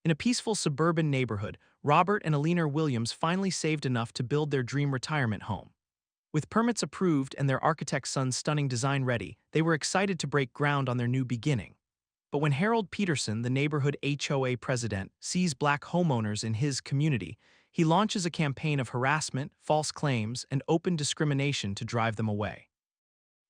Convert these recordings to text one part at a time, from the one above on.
In a peaceful suburban neighborhood, Robert and Serena Williams finally saved enough to build their dream retirement home. With permits approved and their architect's son's stunning design ready, they were excited to break ground on their new beginning. But when Harold Peterson, the neighborhood HOA president, sees black homeowners in his community, he launches a campaign of harassment, false claims, and open discrimination to drive them away.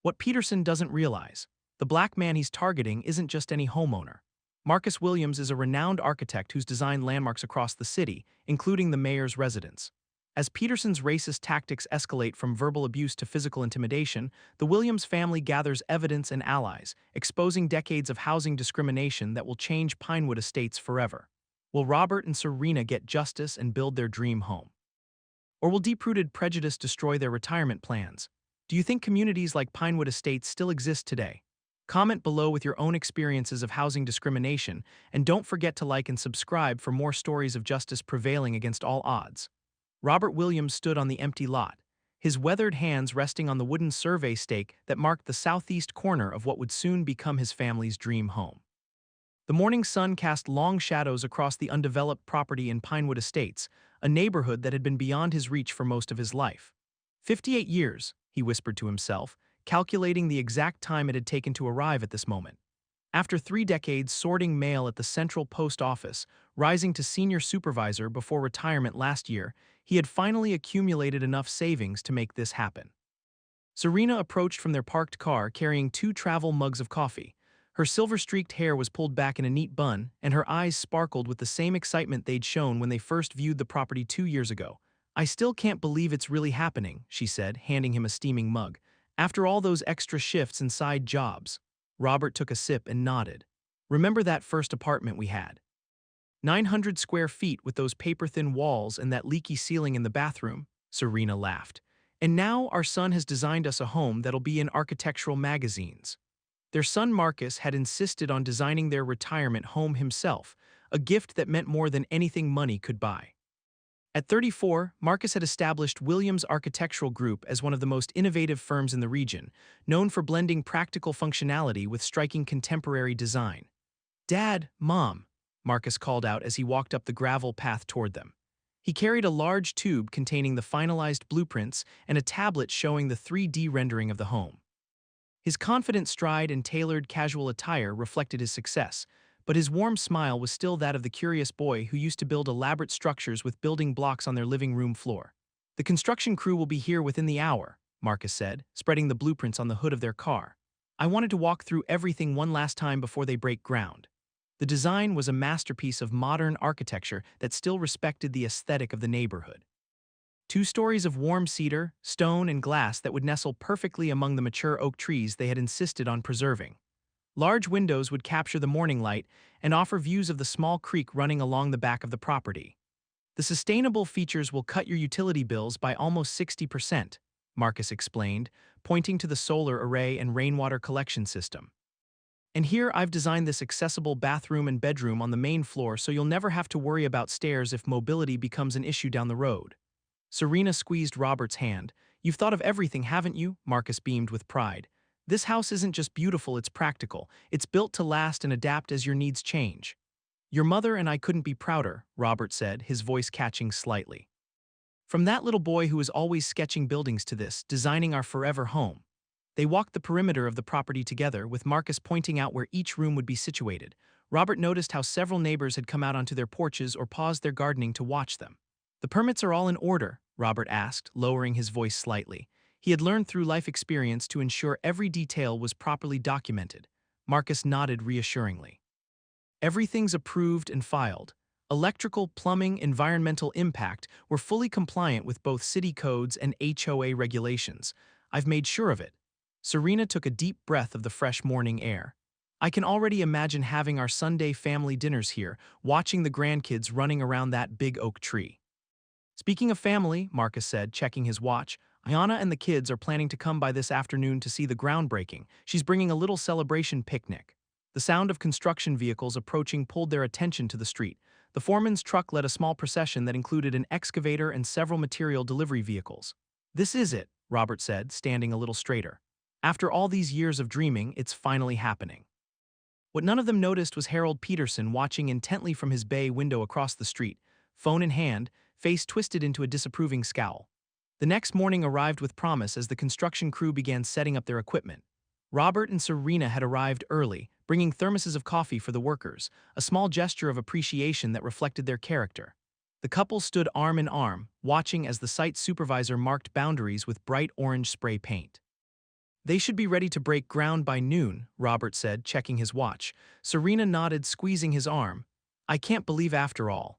What Peterson doesn't realize, the black man he's targeting isn't just any homeowner. Marcus Williams is a renowned architect who's designed landmarks across the city, including the mayor's residence. As Peterson's racist tactics escalate from verbal abuse to physical intimidation, the Williams family gathers evidence and allies, exposing decades of housing discrimination that will change Pinewood Estates forever. Will Robert and Serena get justice and build their dream home? Or will deep-rooted prejudice destroy their retirement plans? Do you think communities like Pinewood Estates still exist today? Comment below with your own experiences of housing discrimination, and don't forget to like and subscribe for more stories of justice prevailing against all odds. Robert Williams stood on the empty lot, his weathered hands resting on the wooden survey stake that marked the southeast corner of what would soon become his family's dream home. The morning sun cast long shadows across the undeveloped property in Pinewood Estates, a neighborhood that had been beyond his reach for most of his life. 58 years, he whispered to himself, calculating the exact time it had taken to arrive at this moment. After 3 decades sorting mail at the Central Post Office, rising to senior supervisor before retirement last year, he had finally accumulated enough savings to make this happen. Serena approached from their parked car carrying 2 travel mugs of coffee. Her silver-streaked hair was pulled back in a neat bun, and her eyes sparkled with the same excitement they'd shown when they first viewed the property 2 years ago. "I still can't believe it's really happening," she said, handing him a steaming mug. "After all those extra shifts and side jobs." Robert took a sip and nodded. "Remember that first apartment we had? 900 square feet with those paper-thin walls and that leaky ceiling in the bathroom?" Serena laughed. "And now our son has designed us a home that'll be in architectural magazines." Their son Marcus had insisted on designing their retirement home himself, a gift that meant more than anything money could buy. At 34, Marcus had established Williams Architectural Group as one of the most innovative firms in the region, known for blending practical functionality with striking contemporary design. "Dad, Mom," Marcus called out as he walked up the gravel path toward them. He carried a large tube containing the finalized blueprints and a tablet showing the 3D rendering of the home. His confident stride and tailored casual attire reflected his success, but his warm smile was still that of the curious boy who used to build elaborate structures with building blocks on their living room floor. "The construction crew will be here within the hour," Marcus said, spreading the blueprints on the hood of their car. "I wanted to walk through everything one last time before they break ground." The design was a masterpiece of modern architecture that still respected the aesthetic of the neighborhood. 2 stories of warm cedar, stone, and glass that would nestle perfectly among the mature oak trees they had insisted on preserving. Large windows would capture the morning light and offer views of the small creek running along the back of the property. "The sustainable features will cut your utility bills by almost 60%, Marcus explained, pointing to the solar array and rainwater collection system. "And here I've designed this accessible bathroom and bedroom on the main floor so you'll never have to worry about stairs if mobility becomes an issue down the road." Serena squeezed Robert's hand. "You've thought of everything, haven't you?" Marcus beamed with pride. "This house isn't just beautiful, it's practical. It's built to last and adapt as your needs change." "Your mother and I couldn't be prouder," Robert said, his voice catching slightly. "From that little boy who was always sketching buildings to this, designing our forever home." They walked the perimeter of the property together, with Marcus pointing out where each room would be situated. Robert noticed how several neighbors had come out onto their porches or paused their gardening to watch them. "The permits are all in order?" Robert asked, lowering his voice slightly. He had learned through life experience to ensure every detail was properly documented. Marcus nodded reassuringly. "Everything's approved and filed. Electrical, plumbing, environmental impact were fully compliant with both city codes and HOA regulations. I've made sure of it." Serena took a deep breath of the fresh morning air. "I can already imagine having our Sunday family dinners here, watching the grandkids running around that big oak tree." "Speaking of family," Marcus said, checking his watch, "Ayana and the kids are planning to come by this afternoon to see the groundbreaking. She's bringing a little celebration picnic." The sound of construction vehicles approaching pulled their attention to the street. The foreman's truck led a small procession that included an excavator and several material delivery vehicles. "This is it," Robert said, standing a little straighter. "After all these years of dreaming, it's finally happening." What none of them noticed was Harold Peterson watching intently from his bay window across the street, phone in hand, face twisted into a disapproving scowl. The next morning arrived with promise as the construction crew began setting up their equipment. Robert and Serena had arrived early, bringing thermoses of coffee for the workers, a small gesture of appreciation that reflected their character. The couple stood arm in arm, watching as the site supervisor marked boundaries with bright orange spray paint. They should be ready to break ground by noon, Robert said, checking his watch. Serena nodded, squeezing his arm. I can't believe after all.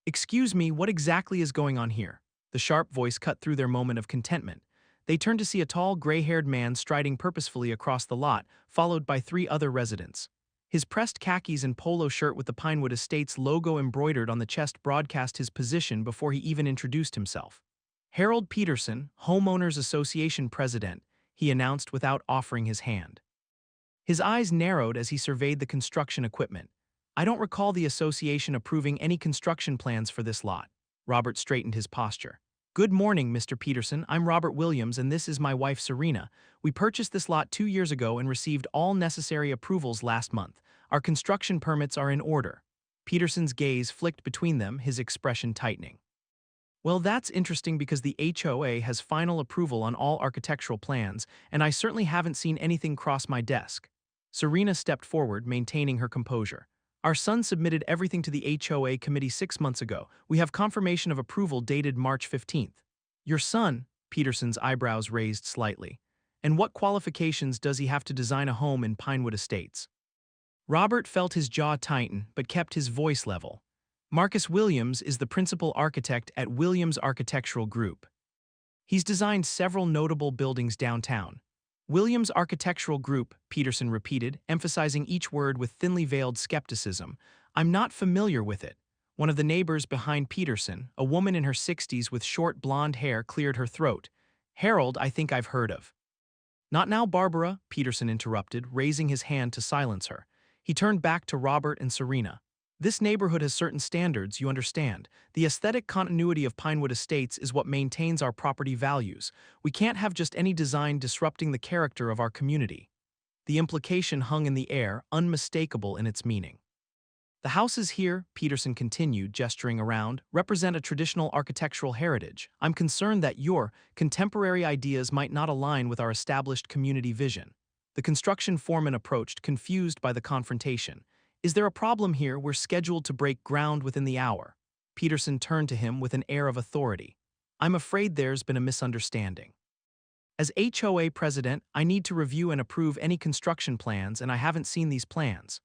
Excuse me, what exactly is going on here? The sharp voice cut through their moment of contentment. They turned to see a tall, gray-haired man striding purposefully across the lot, followed by 3 other residents. His pressed khakis and polo shirt with the Pinewood Estates logo embroidered on the chest broadcast his position before he even introduced himself. Harold Peterson, Homeowners Association President, he announced without offering his hand. His eyes narrowed as he surveyed the construction equipment. I don't recall the association approving any construction plans for this lot. Robert straightened his posture. Good morning, Mr. Peterson. I'm Robert Williams and this is my wife Serena. We purchased this lot 2 years ago and received all necessary approvals last month. Our construction permits are in order. Peterson's gaze flicked between them, his expression tightening. Well, that's interesting because the HOA has final approval on all architectural plans, and I certainly haven't seen anything cross my desk. Serena stepped forward, maintaining her composure. Our son submitted everything to the HOA committee 6 months ago. We have confirmation of approval dated March 15th. Your son? Peterson's eyebrows raised slightly. And what qualifications does he have to design a home in Pinewood Estates? Robert felt his jaw tighten, but kept his voice level. Marcus Williams is the principal architect at Williams Architectural Group. He's designed several notable buildings downtown. Williams Architectural Group, Peterson repeated, emphasizing each word with thinly veiled skepticism. I'm not familiar with it. One of the neighbors behind Peterson, a woman in her 60s with short blonde hair, cleared her throat. Harold, I think I've heard of. Not now, Barbara, Peterson interrupted, raising his hand to silence her. He turned back to Robert and Serena. This neighborhood has certain standards, you understand. The aesthetic continuity of Pinewood Estates is what maintains our property values. We can't have just any design disrupting the character of our community. The implication hung in the air, unmistakable in its meaning. The houses here, Peterson continued, gesturing around, represent a traditional architectural heritage. I'm concerned that your contemporary ideas might not align with our established community vision. The construction foreman approached, confused by the confrontation. Is there a problem here? We're scheduled to break ground within the hour. Peterson turned to him with an air of authority. I'm afraid there's been a misunderstanding. As HOA president, I need to review and approve any construction plans, and I haven't seen these plans.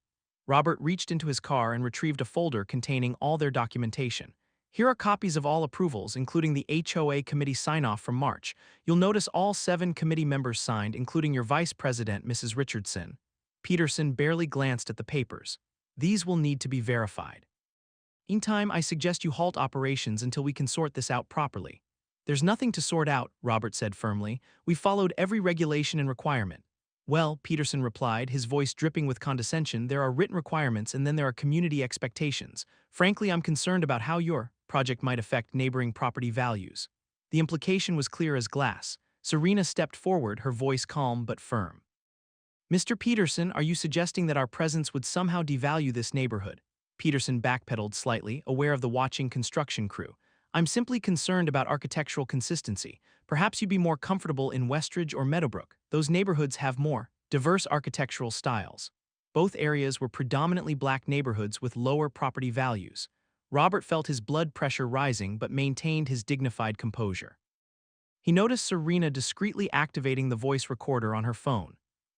Robert reached into his car and retrieved a folder containing all their documentation. Here are copies of all approvals, including the HOA committee sign-off from March. You'll notice all 7 committee members signed, including your vice president, Mrs. Richardson. Peterson barely glanced at the papers. These will need to be verified. Meantime, I suggest you halt operations until we can sort this out properly. There's nothing to sort out, Robert said firmly. We followed every regulation and requirement. Well, Peterson replied, his voice dripping with condescension, there are written requirements and then there are community expectations. Frankly, I'm concerned about how your project might affect neighboring property values. The implication was clear as glass. Serena stepped forward, her voice calm but firm. Mr. Peterson, are you suggesting that our presence would somehow devalue this neighborhood? Peterson backpedaled slightly, aware of the watching construction crew. I'm simply concerned about architectural consistency. Perhaps you'd be more comfortable in Westridge or Meadowbrook. Those neighborhoods have more diverse architectural styles. Both areas were predominantly black neighborhoods with lower property values. Robert felt his blood pressure rising but maintained his dignified composure. He noticed Serena discreetly activating the voice recorder on her phone.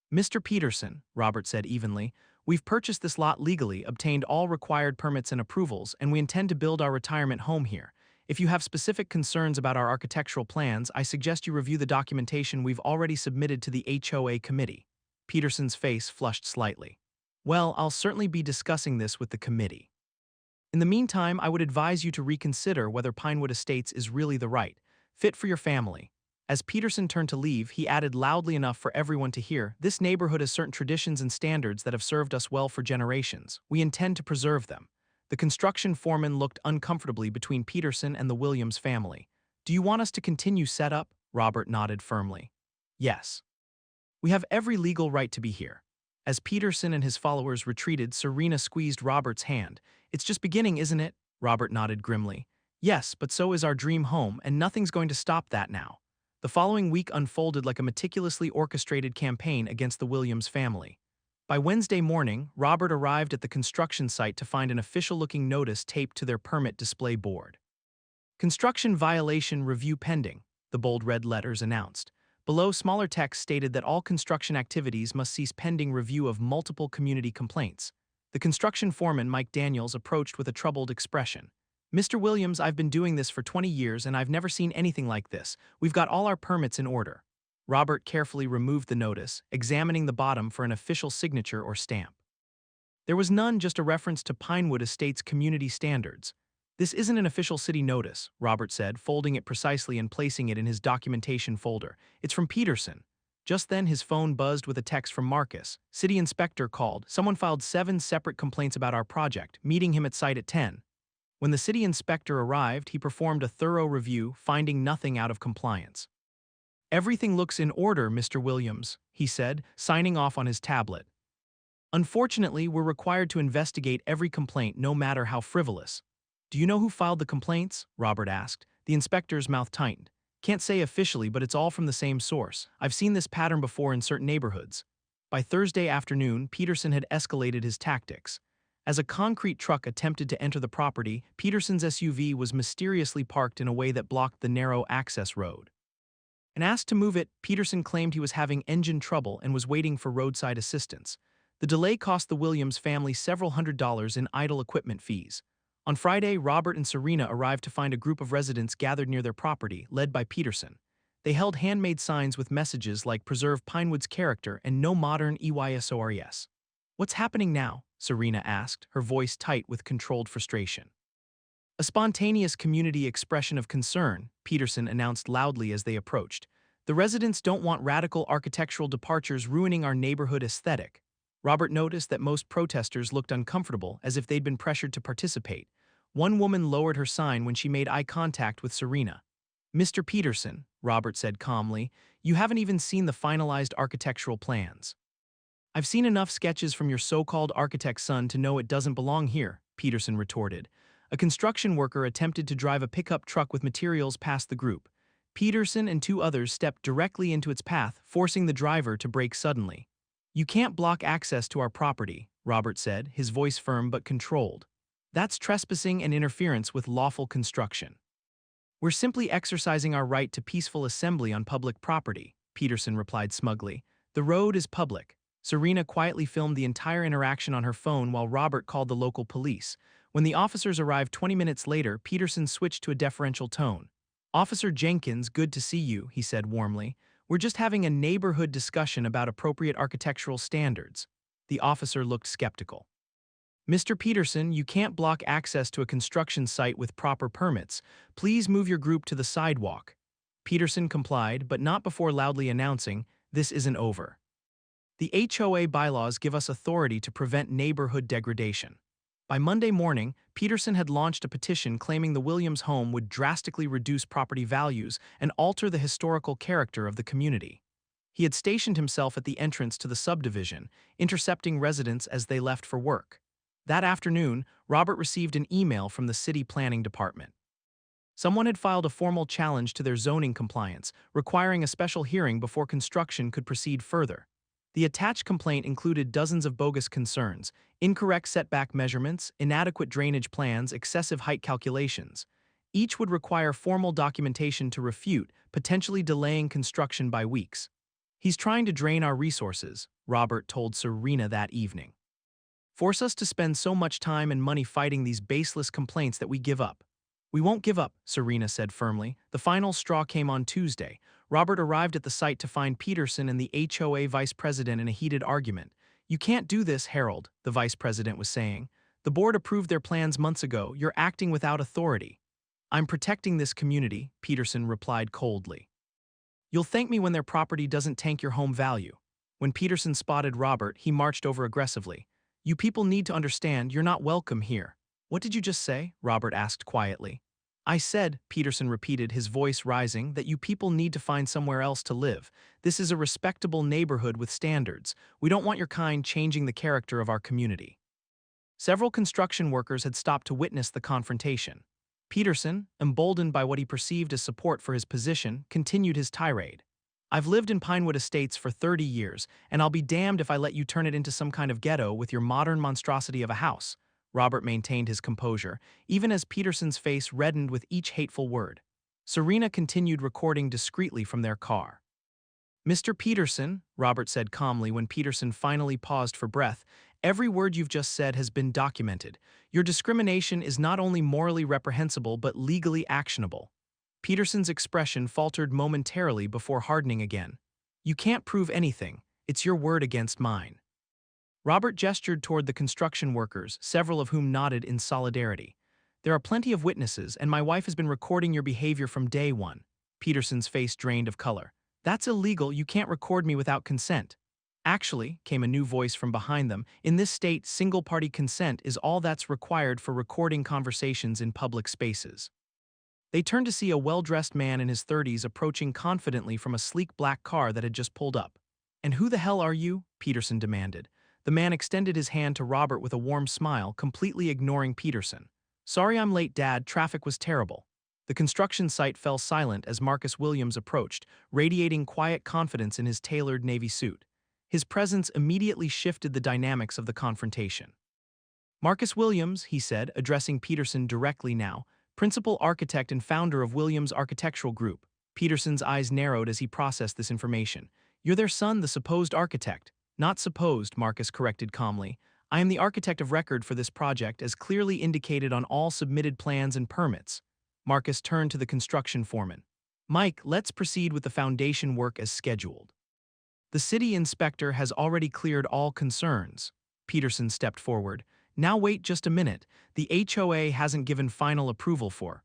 Mr. Peterson, Robert said evenly, we've purchased this lot legally, obtained all required permits and approvals, and we intend to build our retirement home here. If you have specific concerns about our architectural plans, I suggest you review the documentation we've already submitted to the HOA committee. Peterson's face flushed slightly. Well, I'll certainly be discussing this with the committee. In the meantime, I would advise you to reconsider whether Pinewood Estates is really the right fit for your family. As Peterson turned to leave, he added loudly enough for everyone to hear, this neighborhood has certain traditions and standards that have served us well for generations. We intend to preserve them. The construction foreman looked uncomfortably between Peterson and the Williams family. Do you want us to continue setup? Robert nodded firmly. Yes. We have every legal right to be here. As Peterson and his followers retreated, Serena squeezed Robert's hand. "It's just beginning, isn't it?" Robert nodded grimly. "Yes, but so is our dream home, and nothing's going to stop that now." The following week unfolded like a meticulously orchestrated campaign against the Williams family. By Wednesday morning, Robert arrived at the construction site to find an official-looking notice taped to their permit display board. "Construction violation review pending," the bold red letters announced. Below, smaller text stated that all construction activities must cease pending review of multiple community complaints. The construction foreman, Mike Daniels, approached with a troubled expression. "Mr. Williams, I've been doing this for 20 years and I've never seen anything like this. We've got all our permits in order." Robert carefully removed the notice, examining the bottom for an official signature or stamp. There was none, just a reference to Pinewood Estates community standards. "This isn't an official city notice," Robert said, folding it precisely and placing it in his documentation folder. "It's from Peterson." Just then, his phone buzzed with a text from Marcus. "City inspector called. Someone filed 7 separate complaints about our project, meeting him at site at 10. When the city inspector arrived, he performed a thorough review, finding nothing out of compliance. "Everything looks in order, Mr. Williams," he said, signing off on his tablet. "Unfortunately, we're required to investigate every complaint, no matter how frivolous." "Do you know who filed the complaints?" Robert asked. The inspector's mouth tightened. "Can't say officially, but it's all from the same source. I've seen this pattern before in certain neighborhoods." By Thursday afternoon, Peterson had escalated his tactics. As a concrete truck attempted to enter the property, Peterson's SUV was mysteriously parked in a way that blocked the narrow access road. And asked to move it, Peterson claimed he was having engine trouble and was waiting for roadside assistance. The delay cost the Williams family several $100s in idle equipment fees. On Friday, Robert and Serena arrived to find a group of residents gathered near their property, led by Peterson. They held handmade signs with messages like "Preserve Pinewood's character" and "No modern EYSORS." "What's happening now?" Serena asked, her voice tight with controlled frustration. "A spontaneous community expression of concern," Peterson announced loudly as they approached. "The residents don't want radical architectural departures ruining our neighborhood aesthetic." Robert noticed that most protesters looked uncomfortable, as if they'd been pressured to participate. One woman lowered her sign when she made eye contact with Serena. "Mr. Peterson," Robert said calmly, "you haven't even seen the finalized architectural plans." "I've seen enough sketches from your so-called architect's son to know it doesn't belong here," Peterson retorted. A construction worker attempted to drive a pickup truck with materials past the group. Peterson and 2 others stepped directly into its path, forcing the driver to brake suddenly. "You can't block access to our property," Robert said, his voice firm but controlled. "That's trespassing and interference with lawful construction." "We're simply exercising our right to peaceful assembly on public property," Peterson replied smugly. "The road is public." Serena quietly filmed the entire interaction on her phone while Robert called the local police. When the officers arrived 20 minutes later, Peterson switched to a deferential tone. "Officer Jenkins, good to see you," he said warmly. "We're just having a neighborhood discussion about appropriate architectural standards." The officer looked skeptical. "Mr. Peterson, you can't block access to a construction site with proper permits. Please move your group to the sidewalk." Peterson complied, but not before loudly announcing, "This isn't over. The HOA bylaws give us authority to prevent neighborhood degradation." By Monday morning, Peterson had launched a petition claiming the Williams home would drastically reduce property values and alter the historical character of the community. He had stationed himself at the entrance to the subdivision, intercepting residents as they left for work. That afternoon, Robert received an email from the city planning department. Someone had filed a formal challenge to their zoning compliance, requiring a special hearing before construction could proceed further. The attached complaint included dozens of bogus concerns: incorrect setback measurements, inadequate drainage plans, excessive height calculations. Each would require formal documentation to refute, potentially delaying construction by weeks. "He's trying to drain our resources," Robert told Serena that evening. "Force us to spend so much time and money fighting these baseless complaints that we give up." "We won't give up," Serena said firmly. The final straw came on Tuesday. Robert arrived at the site to find Peterson and the HOA vice president in a heated argument. "You can't do this, Harold," the vice president was saying. "The board approved their plans months ago. You're acting without authority." "I'm protecting this community," Peterson replied coldly. "You'll thank me when their property doesn't tank your home value." When Peterson spotted Robert, he marched over aggressively. "You people need to understand you're not welcome here." "What did you just say?" Robert asked quietly. I said, Peterson repeated, his voice rising, that you people need to find somewhere else to live. This is a respectable neighborhood with standards. We don't want your kind changing the character of our community. Several construction workers had stopped to witness the confrontation. Peterson, emboldened by what he perceived as support for his position, continued his tirade. I've lived in Pinewood Estates for 30 years, and I'll be damned if I let you turn it into some kind of ghetto with your modern monstrosity of a house. Robert maintained his composure, even as Peterson's face reddened with each hateful word. Serena continued recording discreetly from their car. Mr. Peterson, Robert said calmly when Peterson finally paused for breath, every word you've just said has been documented. Your discrimination is not only morally reprehensible but legally actionable. Peterson's expression faltered momentarily before hardening again. You can't prove anything. It's your word against mine. Robert gestured toward the construction workers, several of whom nodded in solidarity. There are plenty of witnesses, and my wife has been recording your behavior from day one. Peterson's face drained of color. That's illegal. You can't record me without consent. Actually, came a new voice from behind them, in this state, single-party consent is all that's required for recording conversations in public spaces. They turned to see a well-dressed man in his 30s approaching confidently from a sleek black car that had just pulled up. And who the hell are you? Peterson demanded. The man extended his hand to Robert with a warm smile, completely ignoring Peterson. Sorry I'm late, Dad. Traffic was terrible. The construction site fell silent as Marcus Williams approached, radiating quiet confidence in his tailored navy suit. His presence immediately shifted the dynamics of the confrontation. Marcus Williams, he said, addressing Peterson directly now, principal architect and founder of Williams Architectural Group. Peterson's eyes narrowed as he processed this information. You're their son, the supposed architect. Not supposed, Marcus corrected calmly. I am the architect of record for this project, as clearly indicated on all submitted plans and permits. Marcus turned to the construction foreman. Mike, let's proceed with the foundation work as scheduled. The city inspector has already cleared all concerns. Peterson stepped forward. Now wait just a minute. The HOA hasn't given final approval for.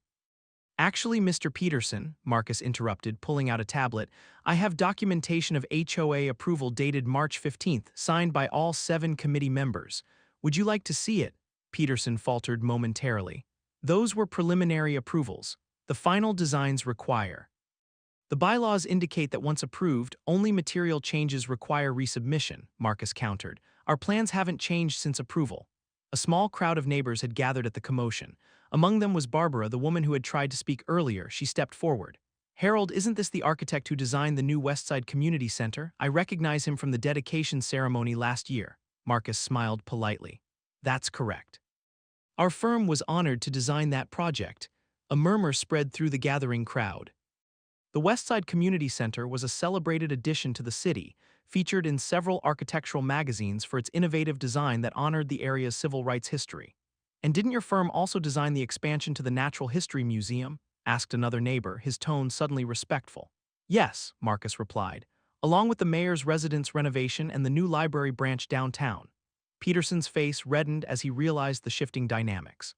Actually, Mr. Peterson, Marcus interrupted, pulling out a tablet, I have documentation of HOA approval dated March 15th, signed by all 7 committee members. Would you like to see it? Peterson faltered momentarily. Those were preliminary approvals. The final designs require. The bylaws indicate that once approved, only material changes require resubmission, Marcus countered. Our plans haven't changed since approval. A small crowd of neighbors had gathered at the commotion. Among them was Barbara, the woman who had tried to speak earlier. She stepped forward. Harold, isn't this the architect who designed the new Westside Community Center? I recognize him from the dedication ceremony last year. Marcus smiled politely. That's correct. Our firm was honored to design that project. A murmur spread through the gathering crowd. The Westside Community Center was a celebrated addition to the city, featured in several architectural magazines for its innovative design that honored the area's civil rights history. And didn't your firm also design the expansion to the Natural History Museum? Asked another neighbor, his tone suddenly respectful. Yes, Marcus replied, along with the mayor's residence renovation and the new library branch downtown. Peterson's face reddened as he realized the shifting dynamics.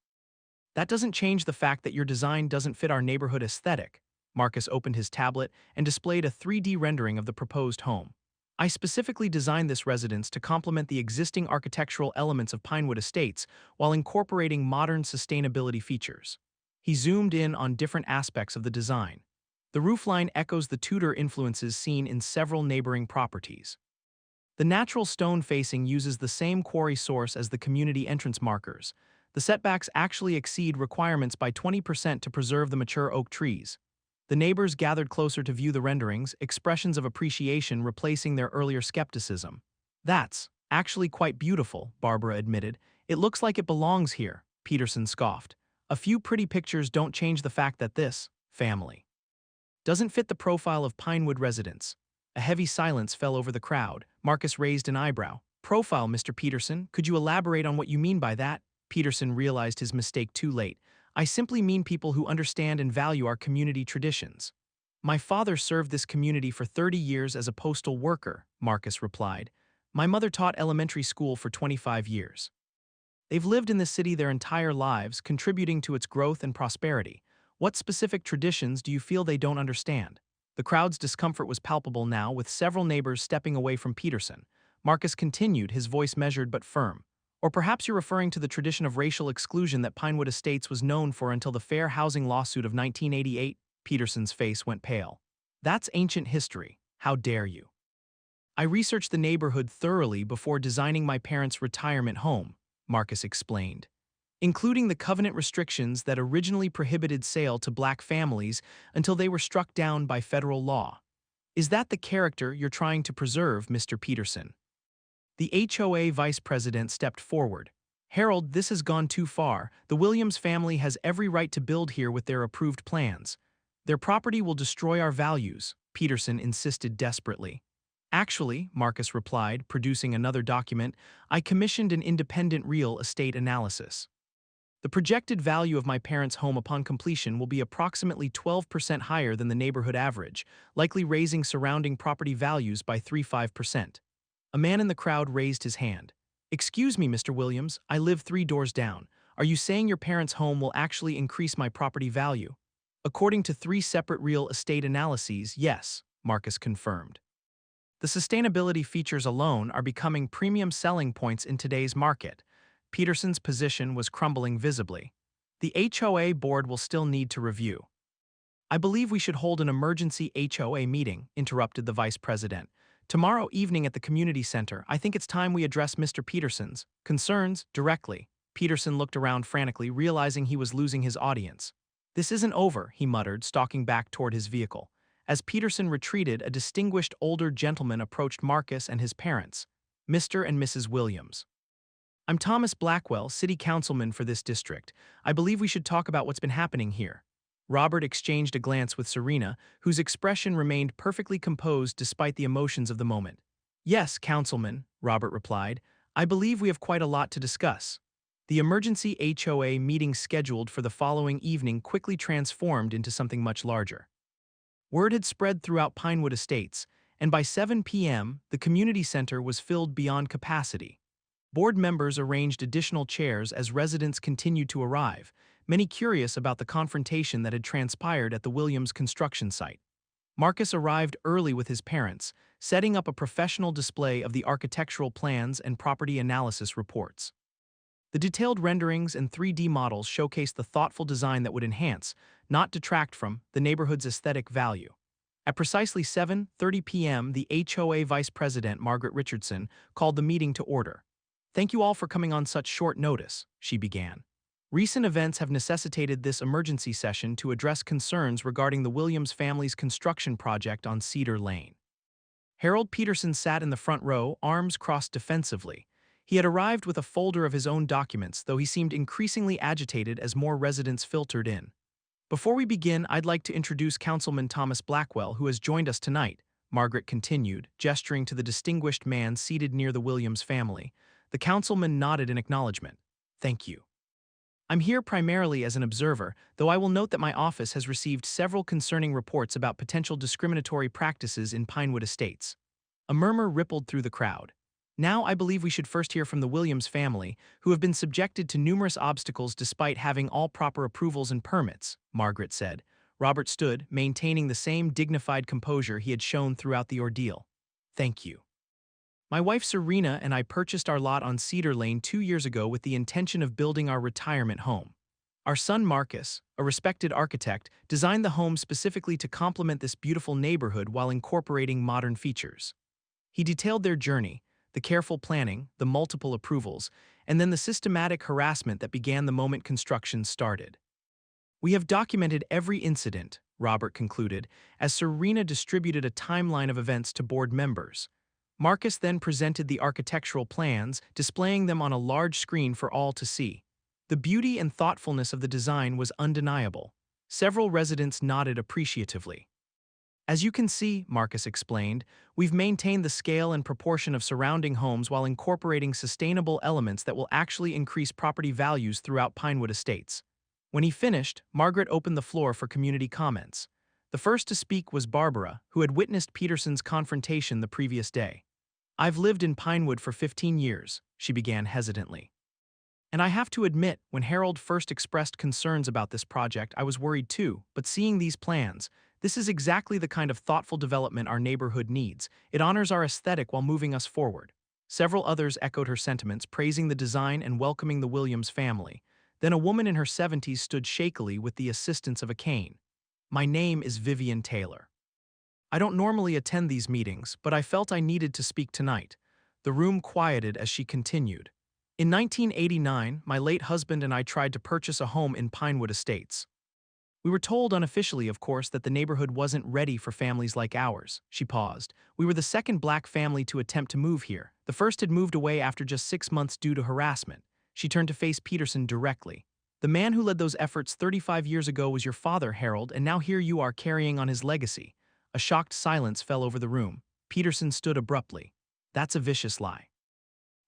That doesn't change the fact that your design doesn't fit our neighborhood aesthetic. Marcus opened his tablet and displayed a 3D rendering of the proposed home. I specifically designed this residence to complement the existing architectural elements of Pinewood Estates while incorporating modern sustainability features. He zoomed in on different aspects of the design. The roofline echoes the Tudor influences seen in several neighboring properties. The natural stone facing uses the same quarry source as the community entrance markers. The setbacks actually exceed requirements by 20% to preserve the mature oak trees. The neighbors gathered closer to view the renderings, expressions of appreciation replacing their earlier skepticism. That's actually quite beautiful, Barbara admitted. It looks like it belongs here, Peterson scoffed. A few pretty pictures don't change the fact that this family doesn't fit the profile of Pinewood residents. A heavy silence fell over the crowd. Marcus raised an eyebrow. Profile, Mr. Peterson, could you elaborate on what you mean by that? Peterson realized his mistake too late. I simply mean people who understand and value our community traditions. My father served this community for 30 years as a postal worker, Marcus replied. My mother taught elementary school for 25 years. They've lived in this city their entire lives, contributing to its growth and prosperity. What specific traditions do you feel they don't understand? The crowd's discomfort was palpable now, with several neighbors stepping away from Peterson. Marcus continued, his voice measured but firm. Or perhaps you're referring to the tradition of racial exclusion that Pinewood Estates was known for until the Fair Housing Lawsuit of 1988. Peterson's face went pale. That's ancient history. How dare you? I researched the neighborhood thoroughly before designing my parents' retirement home, Marcus explained, including the covenant restrictions that originally prohibited sale to black families until they were struck down by federal law. Is that the character you're trying to preserve, Mr. Peterson? The HOA vice president stepped forward. Harold, this has gone too far. The Williams family has every right to build here with their approved plans. Their property will destroy our values, Peterson insisted desperately. Actually, Marcus replied, producing another document, I commissioned an independent real estate analysis. The projected value of my parents' home upon completion will be approximately 12% higher than the neighborhood average, likely raising surrounding property values by 3–5%. A man in the crowd raised his hand. Excuse me, Mr. Williams, I live 3 doors down. Are you saying your parents' home will actually increase my property value? According to 3 separate real estate analyses, yes, Marcus confirmed. The sustainability features alone are becoming premium selling points in today's market. Peterson's position was crumbling visibly. The HOA board will still need to review. I believe we should hold an emergency HOA meeting, interrupted the vice president. Tomorrow evening at the community center, I think it's time we address Mr. Peterson's concerns directly. Peterson looked around frantically, realizing he was losing his audience. This isn't over, he muttered, stalking back toward his vehicle. As Peterson retreated, a distinguished older gentleman approached Marcus and his parents, Mr. and Mrs. Williams. I'm Thomas Blackwell, city councilman for this district. I believe we should talk about what's been happening here. Robert exchanged a glance with Serena, whose expression remained perfectly composed despite the emotions of the moment. Yes, councilman, Robert replied. I believe we have quite a lot to discuss. The emergency HOA meeting scheduled for the following evening quickly transformed into something much larger. Word had spread throughout Pinewood Estates, and by 7 p.m., the community center was filled beyond capacity. Board members arranged additional chairs as residents continued to arrive, many curious about the confrontation that had transpired at the Williams construction site. Marcus arrived early with his parents, setting up a professional display of the architectural plans and property analysis reports. The detailed renderings and 3D models showcased the thoughtful design that would enhance, not detract from, the neighborhood's aesthetic value. At precisely 7:30 p.m., the HOA Vice President, Margaret Richardson, called the meeting to order. Thank you all for coming on such short notice, she began. Recent events have necessitated this emergency session to address concerns regarding the Williams family's construction project on Cedar Lane. Harold Peterson sat in the front row, arms crossed defensively. He had arrived with a folder of his own documents, though he seemed increasingly agitated as more residents filtered in. Before we begin, I'd like to introduce Councilman Thomas Blackwell, who has joined us tonight, Margaret continued, gesturing to the distinguished man seated near the Williams family. The councilman nodded in acknowledgement. Thank you. I'm here primarily as an observer, though I will note that my office has received several concerning reports about potential discriminatory practices in Pinewood Estates. A murmur rippled through the crowd. Now I believe we should first hear from the Williams family, who have been subjected to numerous obstacles despite having all proper approvals and permits, Margaret said. Robert stood, maintaining the same dignified composure he had shown throughout the ordeal. Thank you. My wife Serena and I purchased our lot on Cedar Lane 2 years ago with the intention of building our retirement home. Our son Marcus, a respected architect, designed the home specifically to complement this beautiful neighborhood while incorporating modern features. He detailed their journey, the careful planning, the multiple approvals, and then the systematic harassment that began the moment construction started. We have documented every incident, Robert concluded, as Serena distributed a timeline of events to board members. Marcus then presented the architectural plans, displaying them on a large screen for all to see. The beauty and thoughtfulness of the design was undeniable. Several residents nodded appreciatively. As you can see, Marcus explained, we've maintained the scale and proportion of surrounding homes while incorporating sustainable elements that will actually increase property values throughout Pinewood Estates. When he finished, Margaret opened the floor for community comments. The first to speak was Barbara, who had witnessed Peterson's confrontation the previous day. I've lived in Pinewood for 15 years, she began hesitantly. And I have to admit, when Harold first expressed concerns about this project, I was worried too, but seeing these plans, this is exactly the kind of thoughtful development our neighborhood needs. It honors our aesthetic while moving us forward. Several others echoed her sentiments, praising the design and welcoming the Williams family. Then a woman in her 70s stood shakily with the assistance of a cane. "My name is Vivian Taylor. I don't normally attend these meetings, but I felt I needed to speak tonight." The room quieted as she continued. "In 1989, my late husband and I tried to purchase a home in Pinewood Estates. We were told unofficially, of course, that the neighborhood wasn't ready for families like ours." She paused. "We were the second black family to attempt to move here. The first had moved away after just 6 months due to harassment." She turned to face Peterson directly. "The man who led those efforts 35 years ago was your father, Harold, and now here you are carrying on his legacy." A shocked silence fell over the room. Peterson stood abruptly. "That's a vicious lie.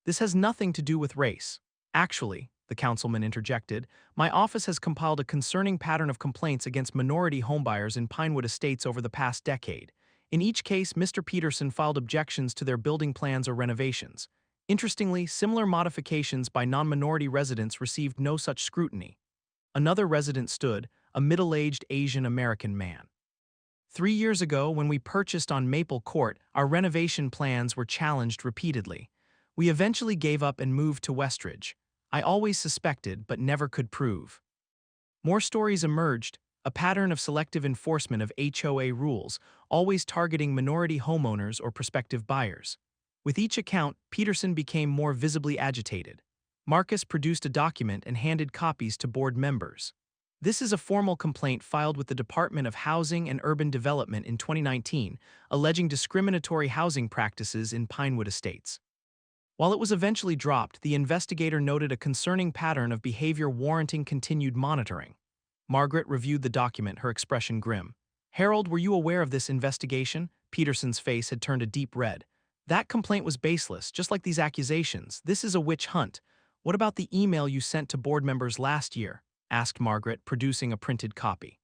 This has nothing to do with race. Actually," the councilman interjected, "my office has compiled a concerning pattern of complaints against minority homebuyers in Pinewood Estates over the past decade. In each case, Mr. Peterson filed objections to their building plans or renovations. Interestingly, similar modifications by non-minority residents received no such scrutiny." Another resident stood, a middle-aged Asian American man. "3 years ago, when we purchased on Maple Court, our renovation plans were challenged repeatedly. We eventually gave up and moved to Westridge. I always suspected, but never could prove." More stories emerged, a pattern of selective enforcement of HOA rules, always targeting minority homeowners or prospective buyers. With each account, Peterson became more visibly agitated. Marcus produced a document and handed copies to board members. "This is a formal complaint filed with the Department of Housing and Urban Development in 2019, alleging discriminatory housing practices in Pinewood Estates." While it was eventually dropped, the investigator noted a concerning pattern of behavior warranting continued monitoring. Margaret reviewed the document, her expression grim. "Harold, were you aware of this investigation?" Peterson's face had turned a deep red. "That complaint was baseless, just like these accusations. This is a witch hunt." "What about the email you sent to board members last year?" asked Margaret, producing a printed copy.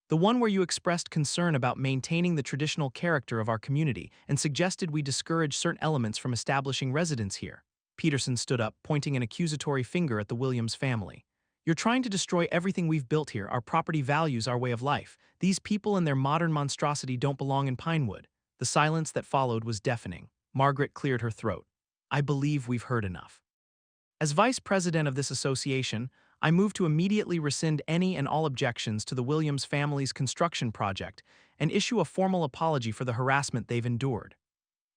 "The one where you expressed concern about maintaining the traditional character of our community and suggested we discourage certain elements from establishing residence here." Peterson stood up, pointing an accusatory finger at the Williams family. "You're trying to destroy everything we've built here, our property values, our way of life. These people and their modern monstrosity don't belong in Pinewood." The silence that followed was deafening. Margaret cleared her throat. "I believe we've heard enough. As vice president of this association, I move to immediately rescind any and all objections to the Williams family's construction project and issue a formal apology for the harassment they've endured."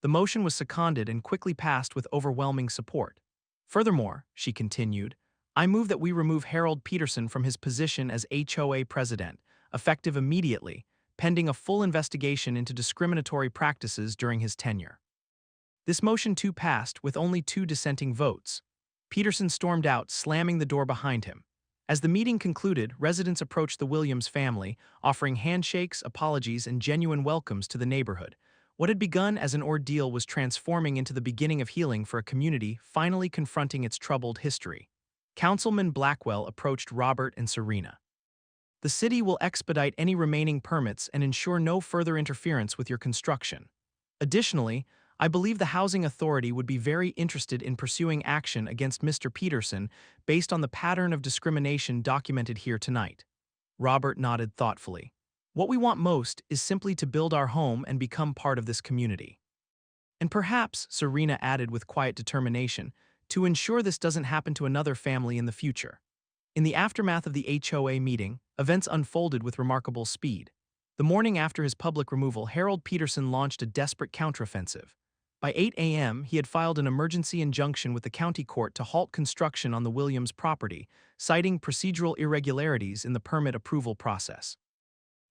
The motion was seconded and quickly passed with overwhelming support. "Furthermore," she continued, "I move that we remove Harold Peterson from his position as HOA president, effective immediately, pending a full investigation into discriminatory practices during his tenure." This motion too passed with only 2 dissenting votes. Peterson stormed out, slamming the door behind him. As the meeting concluded, residents approached the Williams family, offering handshakes, apologies, and genuine welcomes to the neighborhood. What had begun as an ordeal was transforming into the beginning of healing for a community finally confronting its troubled history. Councilman Blackwell approached Robert and Serena. "The city will expedite any remaining permits and ensure no further interference with your construction. Additionally, I believe the Housing Authority would be very interested in pursuing action against Mr. Peterson based on the pattern of discrimination documented here tonight." Robert nodded thoughtfully. "What we want most is simply to build our home and become part of this community. And perhaps," Serena added with quiet determination, "to ensure this doesn't happen to another family in the future." In the aftermath of the HOA meeting, events unfolded with remarkable speed. The morning after his public removal, Harold Peterson launched a desperate counteroffensive. By 8 a.m., he had filed an emergency injunction with the county court to halt construction on the Williams property, citing procedural irregularities in the permit approval process.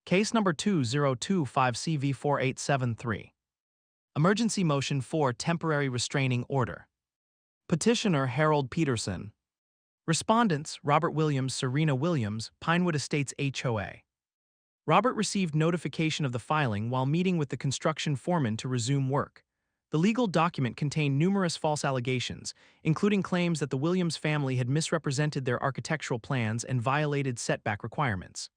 Case number 2025CV4873. Emergency motion for temporary restraining order. Petitioner Harold Peterson. Respondents Robert Williams, Serena Williams, Pinewood Estates HOA. Robert received notification of the filing while meeting with the construction foreman to resume work. The legal document contained numerous false allegations, including claims that the Williams family had misrepresented their architectural plans and violated setback requirements.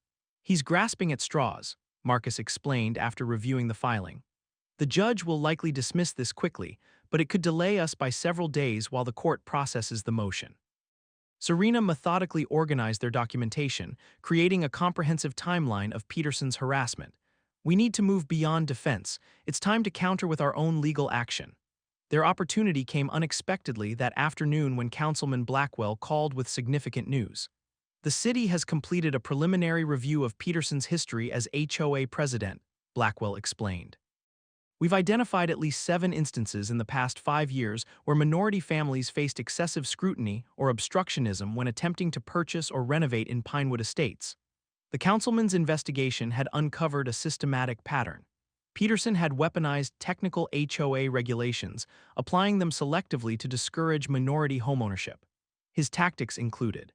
"He's grasping at straws," Marcus explained after reviewing the filing. "The judge will likely dismiss this quickly, but it could delay us by several days while the court processes the motion." Serena methodically organized their documentation, creating a comprehensive timeline of Peterson's harassment. "We need to move beyond defense. It's time to counter with our own legal action." Their opportunity came unexpectedly that afternoon when Councilman Blackwell called with significant news. The city has completed a preliminary review of Peterson's history as HOA president, Blackwell explained. We've identified at least 7 instances in the past 5 years where minority families faced excessive scrutiny or obstructionism when attempting to purchase or renovate in Pinewood Estates. The councilman's investigation had uncovered a systematic pattern. Peterson had weaponized technical HOA regulations, applying them selectively to discourage minority homeownership. His tactics included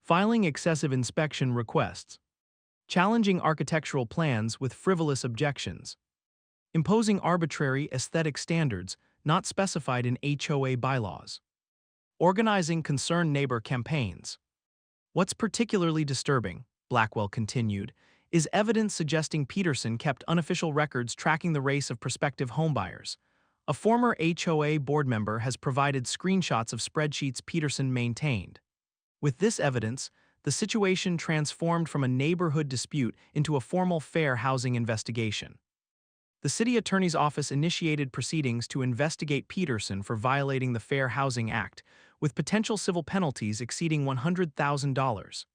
filing excessive inspection requests, challenging architectural plans with frivolous objections, imposing arbitrary aesthetic standards not specified in HOA bylaws, organizing concerned neighbor campaigns. What's particularly disturbing, Blackwell continued, is evidence suggesting Peterson kept unofficial records tracking the race of prospective homebuyers. A former HOA board member has provided screenshots of spreadsheets Peterson maintained. With this evidence, the situation transformed from a neighborhood dispute into a formal fair housing investigation. The city attorney's office initiated proceedings to investigate Peterson for violating the Fair Housing Act, with potential civil penalties exceeding $100,000.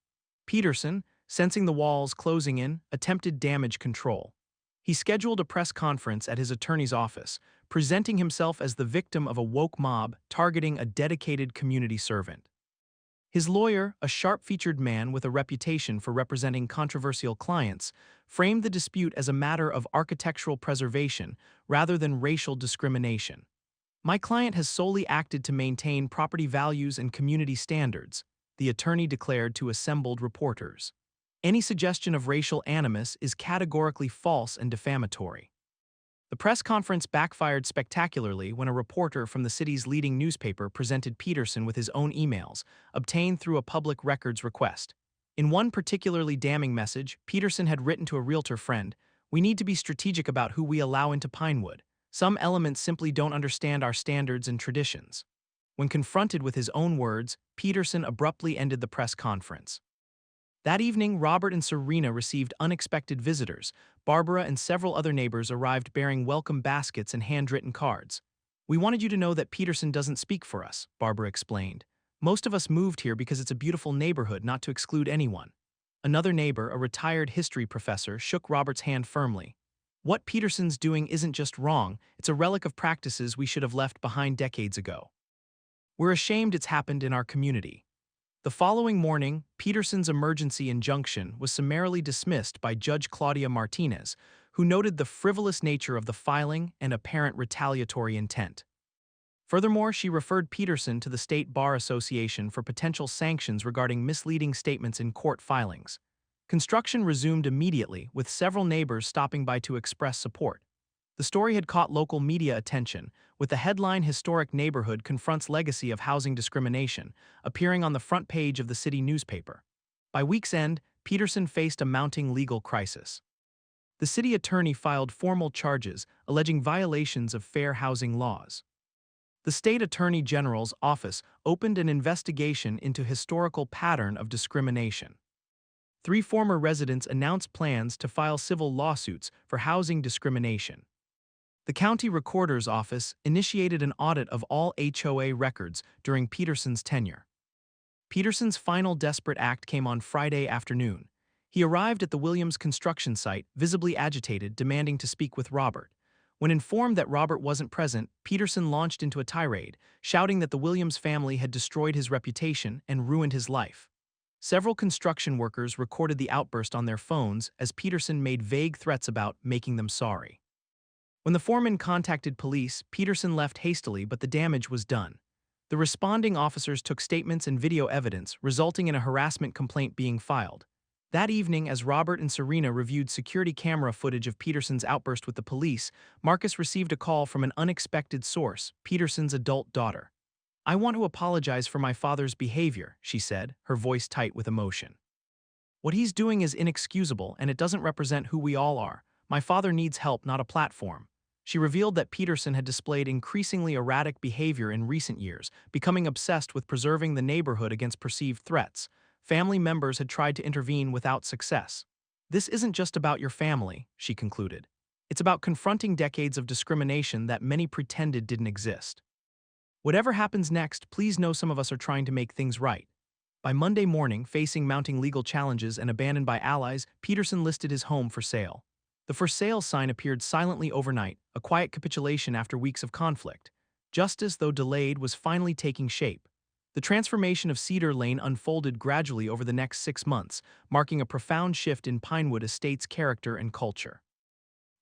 Peterson, sensing the walls closing in, attempted damage control. He scheduled a press conference at his attorney's office, presenting himself as the victim of a woke mob targeting a dedicated community servant. His lawyer, a sharp-featured man with a reputation for representing controversial clients, framed the dispute as a matter of architectural preservation rather than racial discrimination. "My client has solely acted to maintain property values and community standards," the attorney declared to assembled reporters. "Any suggestion of racial animus is categorically false and defamatory." The press conference backfired spectacularly when a reporter from the city's leading newspaper presented Peterson with his own emails, obtained through a public records request. In one particularly damning message, Peterson had written to a realtor friend, "We need to be strategic about who we allow into Pinewood. Some elements simply don't understand our standards and traditions." When confronted with his own words, Peterson abruptly ended the press conference. That evening, Robert and Serena received unexpected visitors. Barbara and several other neighbors arrived bearing welcome baskets and handwritten cards. "We wanted you to know that Peterson doesn't speak for us," Barbara explained. "Most of us moved here because it's a beautiful neighborhood, not to exclude anyone." Another neighbor, a retired history professor, shook Robert's hand firmly. "What Peterson's doing isn't just wrong, it's a relic of practices we should have left behind decades ago. We're ashamed it's happened in our community." The following morning, Peterson's emergency injunction was summarily dismissed by Judge Claudia Martinez, who noted the frivolous nature of the filing and apparent retaliatory intent. Furthermore, she referred Peterson to the State Bar Association for potential sanctions regarding misleading statements in court filings. Construction resumed immediately, with several neighbors stopping by to express support. The story had caught local media attention, with the headline "Historic Neighborhood Confronts Legacy of Housing Discrimination" appearing on the front page of the city newspaper. By week's end, Peterson faced a mounting legal crisis. The city attorney filed formal charges alleging violations of fair housing laws. The state attorney general's office opened an investigation into historical pattern of discrimination. 3 former residents announced plans to file civil lawsuits for housing discrimination. The county recorder's office initiated an audit of all HOA records during Peterson's tenure. Peterson's final desperate act came on Friday afternoon. He arrived at the Williams construction site, visibly agitated, demanding to speak with Robert. When informed that Robert wasn't present, Peterson launched into a tirade, shouting that the Williams family had destroyed his reputation and ruined his life. Several construction workers recorded the outburst on their phones as Peterson made vague threats about making them sorry. When the foreman contacted police, Peterson left hastily, but the damage was done. The responding officers took statements and video evidence, resulting in a harassment complaint being filed. That evening, as Robert and Serena reviewed security camera footage of Peterson's outburst with the police, Marcus received a call from an unexpected source, Peterson's adult daughter. "I want to apologize for my father's behavior," she said, her voice tight with emotion. "What he's doing is inexcusable, and it doesn't represent who we all are. My father needs help, not a platform." She revealed that Peterson had displayed increasingly erratic behavior in recent years, becoming obsessed with preserving the neighborhood against perceived threats. Family members had tried to intervene without success. "This isn't just about your family," she concluded. It's about confronting decades of discrimination that many pretended didn't exist. Whatever happens next, please know some of us are trying to make things right. By Monday morning, facing mounting legal challenges and abandoned by allies, Peterson listed his home for sale. The for sale sign appeared silently overnight, a quiet capitulation after weeks of conflict. Justice, though delayed, was finally taking shape. The transformation of Cedar Lane unfolded gradually over the next 6 months, marking a profound shift in Pinewood Estate's character and culture.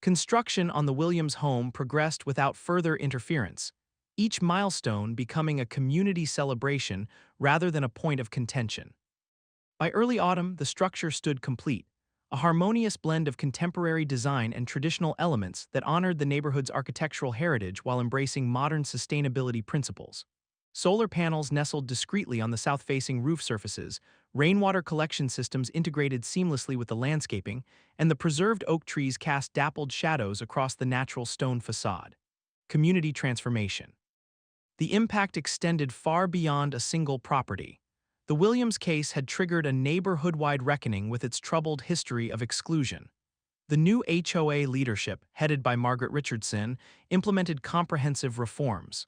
Construction on the Williams home progressed without further interference, each milestone becoming a community celebration rather than a point of contention. By early autumn, the structure stood complete, a harmonious blend of contemporary design and traditional elements that honored the neighborhood's architectural heritage while embracing modern sustainability principles. Solar panels nestled discreetly on the south-facing roof surfaces, rainwater collection systems integrated seamlessly with the landscaping, and the preserved oak trees cast dappled shadows across the natural stone facade. Community transformation. The impact extended far beyond a single property. The Williams case had triggered a neighborhood-wide reckoning with its troubled history of exclusion. The new HOA leadership, headed by Margaret Richardson, implemented comprehensive reforms.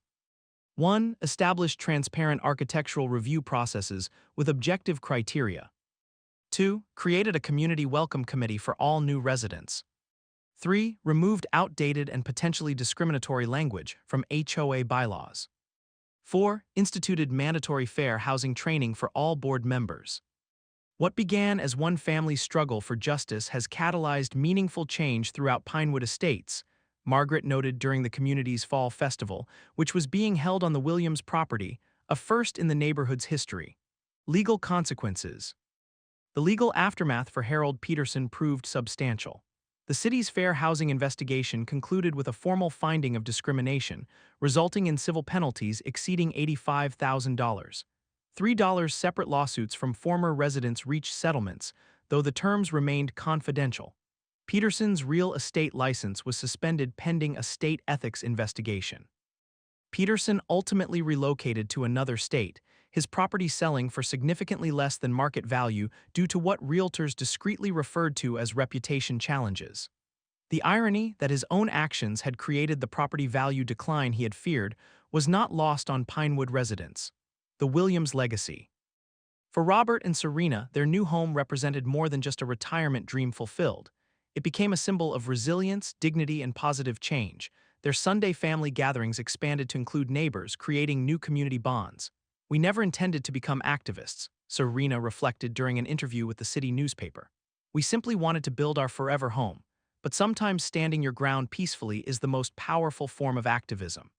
1. Established transparent architectural review processes with objective criteria. 2. Created a community welcome committee for all new residents. 3. Removed outdated and potentially discriminatory language from HOA bylaws. 4. Instituted mandatory fair housing training for all board members. What began as one family's struggle for justice has catalyzed meaningful change throughout Pinewood Estates, Margaret noted during the community's fall festival, which was being held on the Williams property, a first in the neighborhood's history. Legal consequences. The legal aftermath for Harold Peterson proved substantial. The city's fair housing investigation concluded with a formal finding of discrimination, resulting in civil penalties exceeding $85,000. $3 separate lawsuits from former residents reached settlements, though the terms remained confidential. Peterson's real estate license was suspended pending a state ethics investigation. Peterson ultimately relocated to another state, his property selling for significantly less than market value due to what realtors discreetly referred to as reputation challenges. The irony that his own actions had created the property value decline he had feared was not lost on Pinewood residents. The Williams legacy. For Robert and Serena, their new home represented more than just a retirement dream fulfilled. It became a symbol of resilience, dignity, and positive change. Their Sunday family gatherings expanded to include neighbors, creating new community bonds. "We never intended to become activists," Serena reflected during an interview with the city newspaper. "We simply wanted to build our forever home. But sometimes standing your ground peacefully is the most powerful form of activism."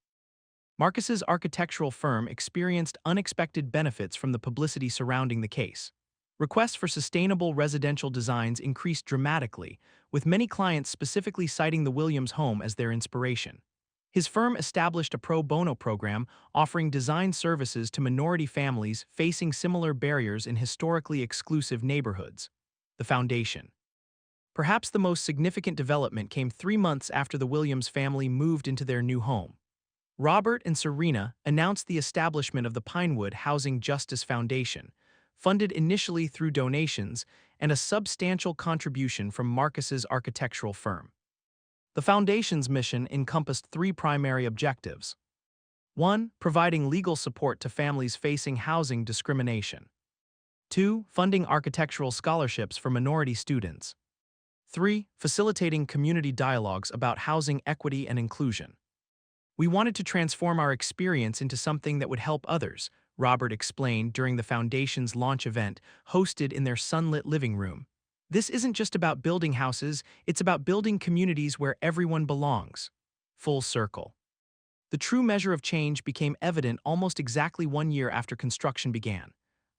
Marcus's architectural firm experienced unexpected benefits from the publicity surrounding the case. Requests for sustainable residential designs increased dramatically, with many clients specifically citing the Williams home as their inspiration. His firm established a pro bono program offering design services to minority families facing similar barriers in historically exclusive neighborhoods. The foundation. Perhaps the most significant development came 3 months after the Williams family moved into their new home. Robert and Serena announced the establishment of the Pinewood Housing Justice Foundation, funded initially through donations and a substantial contribution from Marcus's architectural firm. The foundation's mission encompassed 3 primary objectives. 1. Providing legal support to families facing housing discrimination. 2. Funding architectural scholarships for minority students. 3. Facilitating community dialogues about housing equity and inclusion. "We wanted to transform our experience into something that would help others," Robert explained during the foundation's launch event hosted in their sunlit living room. "This isn't just about building houses, it's about building communities where everyone belongs." Full circle. The true measure of change became evident almost exactly 1 year after construction began.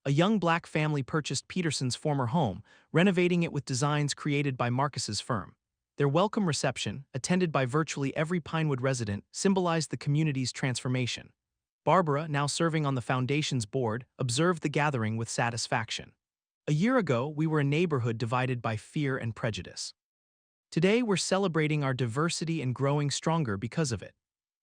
A young black family purchased Peterson's former home, renovating it with designs created by Marcus's firm. Their welcome reception, attended by virtually every Pinewood resident, symbolized the community's transformation. Barbara, now serving on the foundation's board, observed the gathering with satisfaction. "A year ago, we were a neighborhood divided by fear and prejudice. Today, we're celebrating our diversity and growing stronger because of it."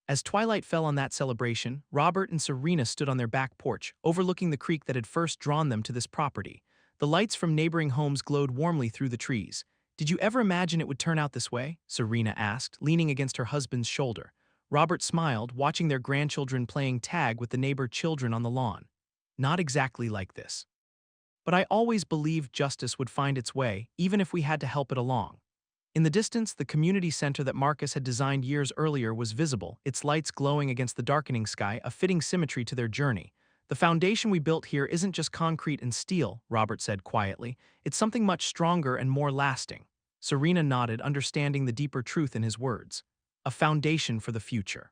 As twilight fell on that celebration, Robert and Serena stood on their back porch, overlooking the creek that had first drawn them to this property. The lights from neighboring homes glowed warmly through the trees, Did you ever imagine it would turn out this way? Serena asked, leaning against her husband's shoulder. Robert smiled, watching their grandchildren playing tag with the neighbor children on the lawn. Not exactly like this. But I always believed justice would find its way, even if we had to help it along. In the distance, the community center that Marcus had designed years earlier was visible, its lights glowing against the darkening sky, a fitting symmetry to their journey. The foundation we built here isn't just concrete and steel, Robert said quietly. It's something much stronger and more lasting. Serena nodded, understanding the deeper truth in his words. A foundation for the future.